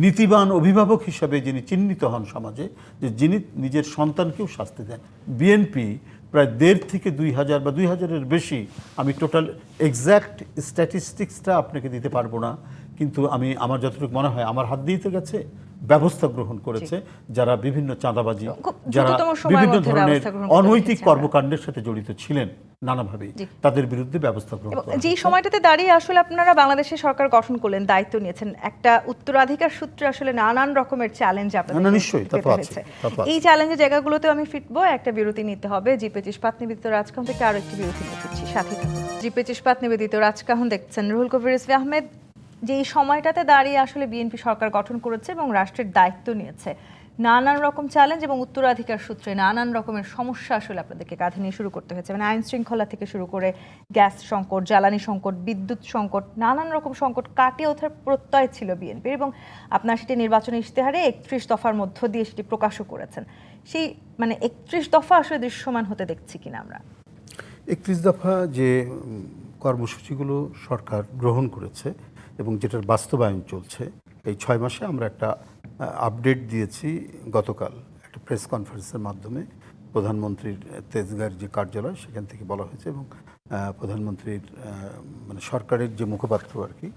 নীতিবান অভিভাবক হিসাবে যিনি চিহ্নিত হন সমাজে, যে যিনি নিজের সন্তানকেও শাস্তি দেন। বিএনপি প্রায় 1.5 থেকে 2,000 বা 2,000-এর বেশি, আমি টোটাল এক্স্যাক্ট স্ট্যাটিস্টিক্সটা আপনাকে দিতে পারবো না, কিন্তু আমার যতটুকু মনে হয় আমার হাত দিতে গেছে, ব্যবস্থা গ্রহণ করেছে যারা বিভিন্ন চাঁদাবাজি, যারা বিভিন্ন ধরনের অনৈতিক কর্মকাণ্ডের সাথে জড়িত ছিলেন নানাভাবেই, তাদের বিরুদ্ধে ব্যবস্থা গ্রহণ করা। যে সময়টাতে দাঁড়িয়ে আসলে আপনারা বাংলাদেশের সরকার গঠন করলেন, দায়িত্ব নিয়েছেন, একটা উত্তরাধিকার সূত্রে আসলে নানান রকমের চ্যালেঞ্জ আপনাদের নিশ্চয়ই আছে। এই চ্যালেঞ্জের জায়গাগুলোতে আমি ফিরবো, একটা বিরতি নিতে হবে। জিপেচ ইস্পাত নিবেদিত রাজকাহন থেকে আরো একটি বিরতি নিয়ে ফিরছি, সাথে থাকুন। জিপেচ ইস্পাত নিবেদিত রাজকাহন দেখছেন। রুহুল কবির রিজভী আহমেদ, যে এই সময়টাতে দাঁড়িয়ে আসলে বিএনপি সরকার গঠন করেছে এবং রাষ্ট্রের দায়িত্ব নিয়েছে, নানান রকম চ্যালেঞ্জ এবং উত্তরাধিকার সূত্রে নানান রকমের সমস্যা আসলে আপনাদেরকে কাঁধে নিয়ে শুরু করতে হয়েছে, মানে আইন শৃঙ্খলা থেকে শুরু করে গ্যাস সংকট, জ্বালানি সংকট, বিদ্যুৎ সংকট, নানান রকম সংকট কাটিয়ে ওঠার প্রত্যয় ছিল বিএনপির, এবং আপনারা সেটি নির্বাচনী ইশতেহারে 31 দফার মধ্য দিয়ে সেটি প্রকাশও করেছেন। সেই মানে 31 দফা আসলে দৃশ্যমান হতে দেখছি কিনা আমরা? 31 দফা যে কর্মসূচিগুলো সরকার গ্রহণ করেছে এবং যেটার বাস্তবায়ন চলছে, এই 6 মাসে আমরা একটা আপডেট দিয়েছি গতকাল একটা প্রেস কনফারেন্সের মাধ্যমে। প্রধানমন্ত্রীর তেজগাঁর যে কার্যালয়, সেখান থেকে বলা হয়েছে এবং প্রধানমন্ত্রীর মানে সরকারের যে মুখপাত্র আর কি,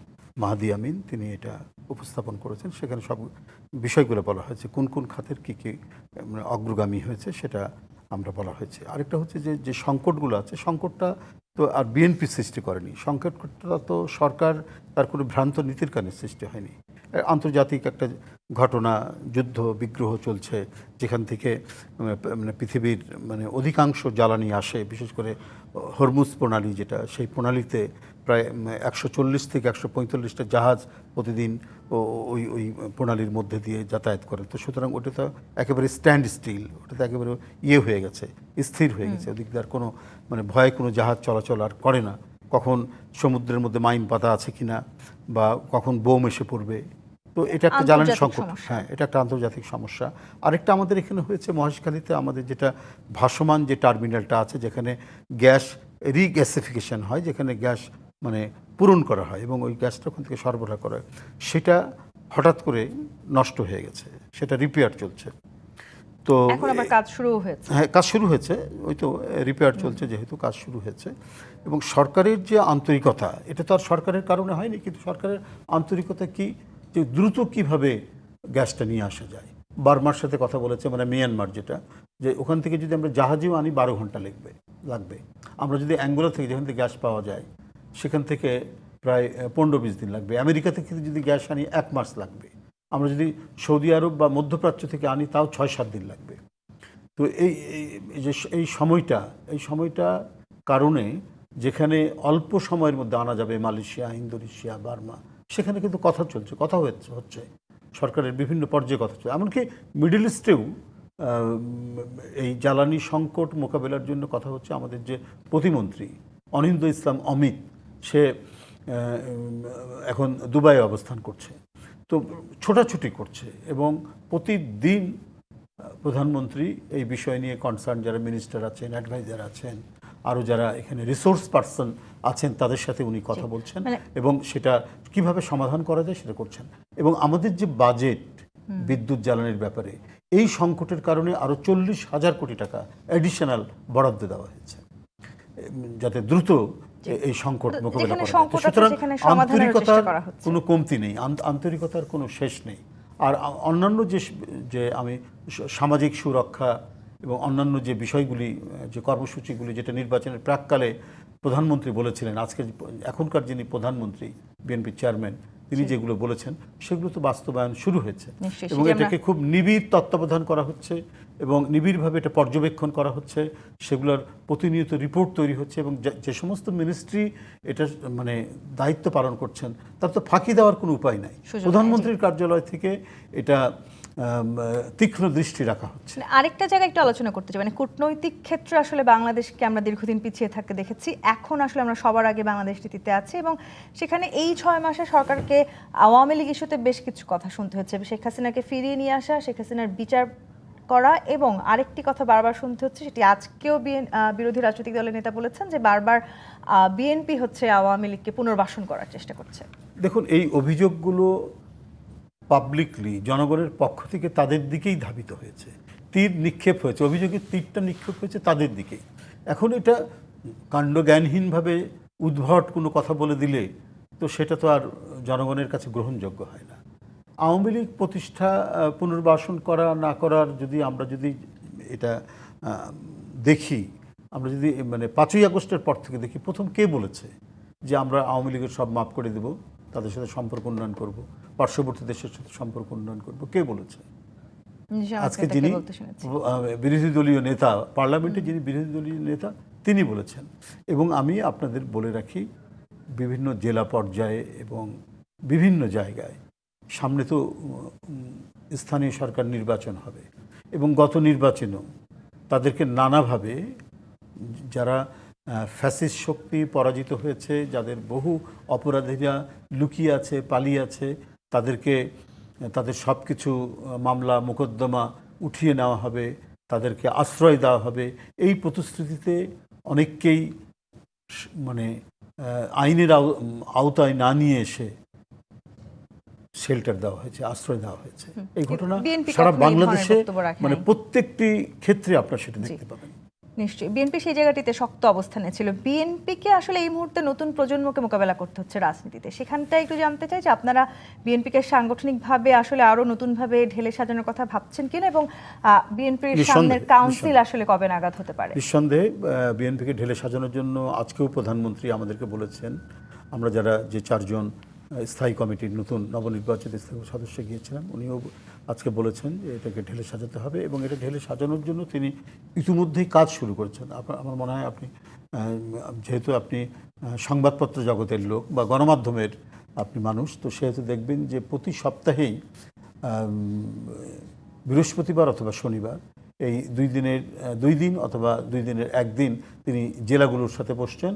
মাহাদি আমিন, তিনি এটা উপস্থাপন করেছেন। সেখানে সব বিষয়গুলো বলা হয়েছে, কোন কোন খাতের কী কী মানে অগ্রগামী হয়েছে সেটা আমরা বলা হয়েছে। আরেকটা হচ্ছে যে যে সংকটগুলো আছে, সংকটটা তো আর বিএনপি সৃষ্টি করেনি, সংকটটা তো সরকার তার কোনো ভ্রান্ত নীতির কারণে সৃষ্টি হয়নি। আন্তর্জাতিক একটা ঘটনা, যুদ্ধ বিগ্রহ চলছে, যেখান থেকে মানে পৃথিবীর মানে অধিকাংশ জ্বালানি আসে, বিশেষ করে হরমুজ প্রণালী যেটা, সেই প্রণালীতে প্রায় 140 থেকে 145টা জাহাজ প্রতিদিন ওই ওই প্রণালীর মধ্যে দিয়ে যাতায়াত করে। তো সুতরাং ওটা তো একেবারে স্ট্যান্ড স্টিল, ওটা তো একেবারে হয়ে গেছে, স্থির হয়ে গেছে। ওদিক দিয়ে আর কোনো মানে ভয়ে কোনো জাহাজ চলাচল আর করে না, কখন সমুদ্রের মধ্যে মাইন পাতা আছে কিনা বা কখন বোম এসে পড়বে। তো এটা একটা জ্বালানি সংকট, হ্যাঁ, এটা একটা আন্তর্জাতিক সমস্যা। আরেকটা আমাদের এখানে হয়েছে মহেশখালীতে, আমাদের যেটা ভাসমান যে টার্মিনালটা আছে, যেখানে গ্যাস রিগ্যাসিফিকেশন হয়, যেখানে গ্যাস মানে পূরণ করা হয় এবং ওই গ্যাসটা ওখান থেকে সরবরাহ করা হয়, সেটা হঠাৎ করে নষ্ট হয়ে গেছে, সেটা রিপেয়ার চলছে। তো এখন আবার কাজ শুরু হয়েছে। হ্যাঁ, কাজ শুরু হয়েছে, ওই তো রিপেয়ার চলছে, যেহেতু কাজ শুরু হয়েছে। এবং সরকারের যে আন্তরিকতা, এটা তো আর সরকারের কারণে হয়নি, কিন্তু সরকারের আন্তরিকতা কি, যে দ্রুত কিভাবে গ্যাসটা নিয়ে আসা যায়। বার্মার সাথে কথা বলেছে, মানে মিয়ানমার, যেটা যে ওখান থেকে যদি আমরা জাহাজেও আনি 12 ঘন্টা লাগবে। আমরা যদি অ্যাঙ্গোলা থেকে, যেখান থেকে গ্যাস পাওয়া যায়, সেখান থেকে প্রায় 15-20 দিন লাগবে। আমেরিকা থেকে যদি গ্যাস আনি 1 মাস লাগবে। আমরা যদি সৌদি আরব বা মধ্যপ্রাচ্য থেকে আনি, তাও 6-7 দিন লাগবে। তো এই সময়টা কারণে, যেখানে অল্প সময়ের মধ্যে আনা যাবে মালয়েশিয়া, ইন্দোনেশিয়া, বার্মা, সেখানে কিন্তু কথা চলছে, কথা হচ্ছে সরকারের বিভিন্ন পর্যায়ে কথা চলছে। এমনকি মিডল ইস্টেও এই জ্বালানি সংকট মোকাবেলার জন্য কথা হচ্ছে। আমাদের যে প্রতিমন্ত্রী অনিন্দ ইসলাম অমিত, সে এখন দুবাইয়ে অবস্থান করছে, তো ছোটাছুটি করছে এবং প্রতিদিন প্রধানমন্ত্রী এই বিষয় নিয়ে কনসার্ন যারা মিনিস্টার আছেন, অ্যাডভাইজার আছেন, আরও যারা এখানে রিসোর্স পার্সন আছেন, তাদের সাথে উনি কথা বলছেন এবং সেটা কিভাবে সমাধান করা যায় সেটা করছেন। এবং আমাদের যে বাজেট বিদ্যুৎ জ্বালানির ব্যাপারে, এই সংকটের কারণে আরও 40,000 কোটি টাকা অ্যাডিশনাল বরাদ্দ দেওয়া হয়েছে, যাতে দ্রুত এই সংকট মোকাবেলা করা যায়। সুতরাং আন্তরিকতার কোনো কমতি নেই, আন্তরিকতার কোনো শেষ নেই। আর অন্যান্য যে আমি সামাজিক সুরক্ষা এবং অন্যান্য যে বিষয়গুলি, যে কর্মসূচিগুলি, যেটা নির্বাচনের প্রাককালে প্রধানমন্ত্রী বলেছিলেন, এখনকার যিনি প্রধানমন্ত্রী, বিএনপির চেয়ারম্যান, তিনি যেগুলো বলেছেন, সেগুলো তো বাস্তবায়ন শুরু হয়েছে এবং এটাকে খুব নিবিড় তত্ত্বাবধান করা হচ্ছে এবং নিবিড়ভাবে এটা পর্যবেক্ষণ করা হচ্ছে। সেগুলোর প্রতিনিয়ত রিপোর্ট তৈরি হচ্ছে এবং যে সমস্ত মিনিস্ট্রি এটা মানে দায়িত্ব পালন করছেন, তার তো ফাঁকি দেওয়ার কোনো উপায় নাই। প্রধানমন্ত্রীর কার্যালয় থেকে এটা তীক্ষ্ণ দৃষ্টি রাখা হচ্ছে। আরেকটা জায়গায় একটু আলোচনা করতে চাই, মানে কূটনৈতিক ক্ষেত্রে আসলে বাংলাদেশকে আমরা দীর্ঘদিন পিছিয়ে থাকতে দেখেছি। এখন আসলে আমরা সবার আগে বাংলাদেশ নীতিতে আছি এবং সেখানে এই 6 মাসে সরকারকে আওয়ামী লীগ ইস্যুতে বেশ কিছু কথা শুনতে হচ্ছে। শেখ হাসিনাকে ফিরিয়ে নিয়ে আসা, শেখ হাসিনার বিচার করা, এবং আরেকটি কথা বারবার শুনতে হচ্ছে, সেটি আজকেও বিরোধী রাজনৈতিক দলের নেতা বলেছেন, যে বারবার বিএনপি হচ্ছে আওয়ামী লীগকে পুনর্বাসন করার চেষ্টা করছে। দেখুন, এই অভিযোগগুলো পাবলিকলি জনগণের পক্ষ থেকে তাদের দিকেই ধাবিত হয়েছে, তীর নিক্ষেপ হয়েছে, অভিযোগের তীরটা নিক্ষেপ হয়েছে তাদের দিকেই। এখন এটা কাণ্ডজ্ঞানহীনভাবে উদ্ভট কোনো কথা বলে দিলে তো সেটা তো আর জনগণের কাছে গ্রহণযোগ্য হয় না। আওয়ামী লীগ প্রতিষ্ঠা, পুনর্বাসন করা না করার যদি আমরা এটা দেখি, আমরা যদি মানে 5ই আগস্টের পর থেকে দেখি, প্রথম কে বলেছে যে আমরা আওয়ামী লীগের সব মাফ করে দেব, তাদের সাথে সম্পর্ক উন্নয়ন করব, পার্শ্ববর্তী দেশের সাথে সম্পর্ক উন্নয়ন করব? কে বলেছে? আজকে যিনি বিরোধী দলীয় নেতা, পার্লামেন্টে যিনি বিরোধী দলীয় নেতা, তিনি বলেছেন। এবং আমি আপনাদের বলে রাখি, বিভিন্ন জেলা পর্যায়ে এবং বিভিন্ন জায়গায় সামনে তো স্থানীয় সরকার নির্বাচন হবে এবং গত নির্বাচনেও তাদেরকে নানাভাবে যারা ফ্যাসিস্ট শক্তি পরাজিত হয়েছে, যাদের বহু অপরাধীরা লুকিয়ে আছে, পালিয়ে আছে, তাদেরকে তাদের সব কিছু মামলা মোকদ্দমা উঠিয়ে নেওয়া হবে, তাদেরকে আশ্রয় দেওয়া হবে। এই প্রতিশ্রুতিতে অনেককেই মানে আইনের আওতায় না নিয়ে এসে শেল্টার দেওয়া হয়েছে, আশ্রয় দেওয়া হয়েছে। এই ঘটনা BNP সারা কখনো এই বাংলাদেশে ধরনের বক্তব্য রাখে মানে নাই। প্রত্যেকটি ক্ষেত্রে আপনারা সেটা দেখতে পাবেন। নিশ্চয়ই বিএনপি সেই জায়গাটিতে শক্ত অবস্থানে ছিল। বিএনপিকে আসলে এই মুহূর্তে নতুন প্রজন্মকে মোকাবেলা করতে হচ্ছে রাজনীতিতে। সেখানটা একটু জানতে চাই যে আপনারা বিএনপিকে সাংগঠনিকভাবে আসলে আরো নতুনভাবে ঢেলে সাজানোর কথা ভাবছেন কিনা, এবং বিএনপির সামনের কাউন্সিল আসলে কবে নাগাদ হতে পারে? নিঃসন্দেহে বিএনপিকে ঢেলে সাজানোর জন্য আজকেও প্রধানমন্ত্রী আমাদেরকে বলেছেন, আমরা যারা যে 4 জন স্থায়ী কমিটির নতুন নবনির্বাচিত স্থায়ী সদস্য গিয়েছিলাম, উনিও আজকে বলেছেন যে এটাকে ঢেলে সাজাতে হবে এবং এটা ঢেলে সাজানোর জন্য তিনি ইতিমধ্যেই কাজ শুরু করেছেন। আমার মনে হয় আপনি যেহেতু আপনি সংবাদপত্র জগতের লোক বা গণমাধ্যমের আপনি মানুষ, তো সেহেতু দেখবেন যে প্রতি সপ্তাহেই বৃহস্পতিবার অথবা শনিবার এই 2 দিন অথবা 2 দিনের একদিন তিনি জেলাগুলোর সাথে বসছেন,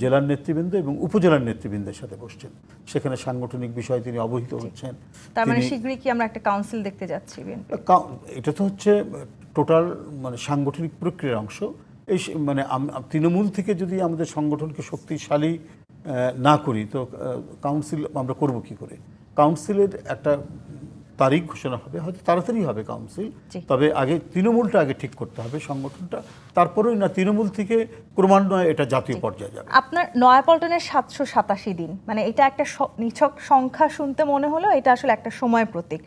জেলার নেতৃবৃন্দ এবং উপজেলার নেতৃবৃন্দের সাথে বসছেন। সেখানে সাংগঠনিক বিষয়ে তিনি অবহিত হচ্ছেন। তার মানে শীঘ্রই কি আমরা একটা কাউন্সিল দেখতে যাচ্ছি বিএনপি? এটা তো হচ্ছে টোটাল মানে সাংগঠনিক প্রক্রিয়ার অংশ। এই মানে তৃণমূল থেকে যদি আমাদের সংগঠনকে শক্তিশালী না করি তো কাউন্সিল আমরা করব কি করে? কাউন্সিলের একটা তারিখ ঘোষণা হবে, হয়তো তাড়াতাড়ি হবে কাউন্সিল, তবে আগে তৃণমূলটা আগে ঠিক করতে হবে সংগঠনটা, তারপরেই না তৃণমূল থেকে ক্রমান্বয়ে এটা জাতীয় পর্যায়ে যাবে। আপনার নয়াপল্টনের 787 দিন, মানে এটা একটা নিছক সংখ্যা শুনতে মনে হলো, এটা আসলে একটা সময় প্রতীক।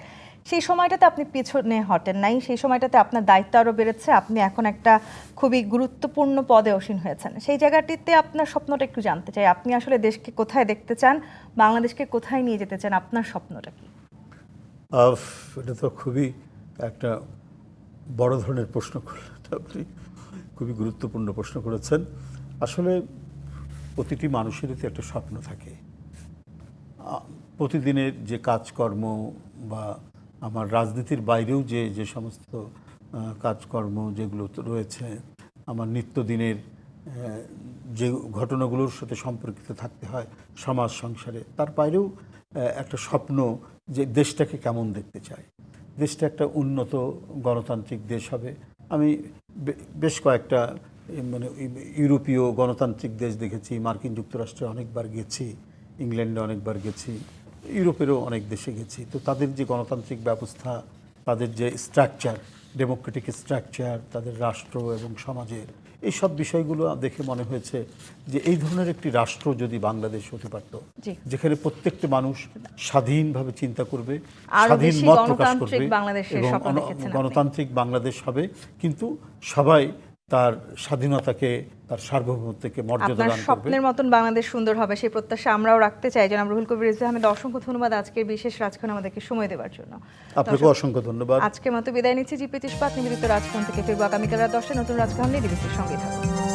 সেই সময়টাতে আপনি পিছনে হটেন নাই, সেই সময়টাতে আপনার দায়িত্ব আরও বেড়েছে, আপনি এখন একটা খুবই গুরুত্বপূর্ণ পদে আসীন হয়েছেন। সেই জায়গাটিতে আপনার স্বপ্নটা একটু জানতে চাই। আপনি আসলে দেশকে কোথায় দেখতে চান, বাংলাদেশকে কোথায় নিয়ে যেতে চান, আপনার স্বপ্নটা কি? এটা তো খুবই একটা বড় ধরনের প্রশ্ন করলেন আপনি, খুবই গুরুত্বপূর্ণ প্রশ্ন করেছেন। আসলে প্রতিটি মানুষেরই তো একটা স্বপ্ন থাকে। প্রতিদিনের যে কাজকর্ম বা আমার রাজনীতির বাইরেও যে সমস্ত কাজকর্ম যেগুলো রয়েছে, আমার নিত্যদিনের যে ঘটনাগুলোর সাথে সম্পর্কিত থাকতে হয় সমাজ সংসারে, তার বাইরেও একটা স্বপ্ন যে দেশটাকে কেমন দেখতে চাই। দেশটা একটা উন্নত গণতান্ত্রিক দেশ হবে। আমি বেশ কয়েকটা মানে ইউরোপীয় গণতান্ত্রিক দেশ দেখেছি, মার্কিন যুক্তরাষ্ট্রে অনেকবার গেছি, ইংল্যান্ডে অনেকবার গেছি, ইউরোপেরও অনেক দেশে গেছি। তো তাদের যে গণতান্ত্রিক ব্যবস্থা, তাদের যে স্ট্রাকচার, ডেমোক্রেটিক স্ট্রাকচার, তাদের রাষ্ট্র এবং সমাজের এইসব বিষয়গুলো দেখে মনে হয়েছে যে এই ধরনের একটি রাষ্ট্র যদি বাংলাদেশ হতে পারত, যেখানে প্রত্যেকটি মানুষ স্বাধীনভাবে চিন্তা করবে, স্বাধীন মত প্রকাশ করবে এবং গণতান্ত্রিক বাংলাদেশ হবে, কিন্তু সবাই তার স্বাধীনতাকে, তার সার্বভৌমত্বকে মর্যাদা দান করবে। স্বপ্নের মতন বাংলাদেশ সুন্দর হবে, সেই প্রত্যাশা আমরাও রাখতে চাই। জনাব রুহুল কবির রিজভী আহমেদ, অসংখ্য ধন্যবাদ আজকের বিশেষ রাজক্ষণ আমাদেরকে সময় দেওয়ার জন্য। আপনাকে অসংখ্য ধন্যবাদ। আজকের মতো বিদায় নিচ্ছি। জিপিত ইস্পাত নিবেদিত রাজক্ষণ থেকে ফিরব আগামীকাল রাত 10টায় নতুন রাজক্ষণ নিয়ে। ডিবিসির সঙ্গে থাকুন।